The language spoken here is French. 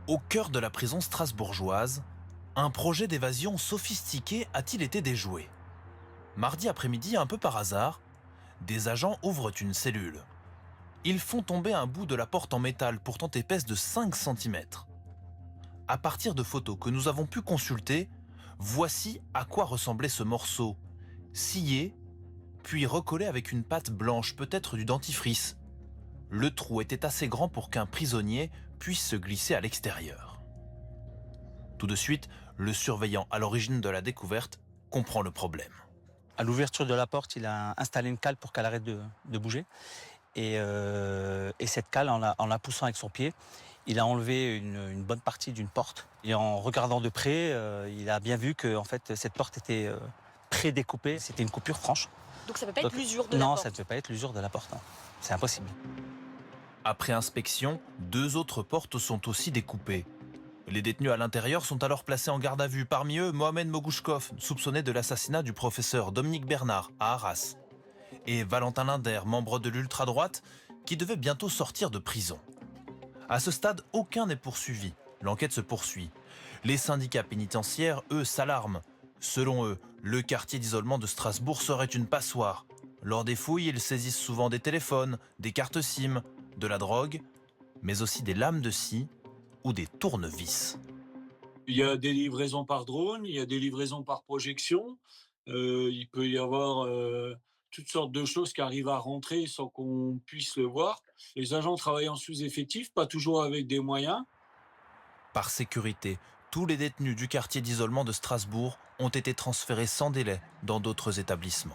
Au cœur de la prison strasbourgeoise, un projet d'évasion sophistiqué a-t-il été déjoué? Mardi après-midi, un peu par hasard, des agents ouvrent une cellule. Ils font tomber un bout de la porte en métal pourtant épaisse de 5 centimètres. À partir de photos que nous avons pu consulter, voici à quoi ressemblait ce morceau. Scié, puis recollé avec une pâte blanche, peut-être du dentifrice. Le trou était assez grand pour qu'un prisonnier puisse se glisser à l'extérieur. Tout de suite, le surveillant à l'origine de la découverte comprend le problème. À l'ouverture de la porte, il a installé une cale pour qu'elle arrête de bouger. Et cette cale, en la poussant avec son pied, il a enlevé une bonne partie d'une porte. Et en regardant de près, il a bien vu que en fait, cette porte était pré-découpée. C'était une coupure franche. Donc ça peut pas être Donc, l'usure de la non, porte. ça ne peut pas être l'usure de la porte. Non. C'est impossible. Après inspection, 2 autres portes sont aussi découpées. Les détenus à l'intérieur sont alors placés en garde à vue. Parmi eux, Mohamed Mogouchkov, soupçonné de l'assassinat du professeur Dominique Bernard à Arras. Et Valentin Linder, membre de l'ultra-droite, qui devait bientôt sortir de prison. À ce stade, aucun n'est poursuivi. L'enquête se poursuit. Les syndicats pénitentiaires, eux, s'alarment. Selon eux, le quartier d'isolement de Strasbourg serait une passoire. Lors des fouilles, ils saisissent souvent des téléphones, des cartes SIM, de la drogue, mais aussi des lames de scie ou des tournevis. Il y a des livraisons par drone, il y a des livraisons par projection. Il peut y avoir toutes sortes de choses qui arrivent à rentrer sans qu'on puisse le voir. Les agents travaillent en sous-effectif, pas toujours avec des moyens. Par sécurité, tous les détenus du quartier d'isolement de Strasbourg ont été transférés sans délai dans d'autres établissements.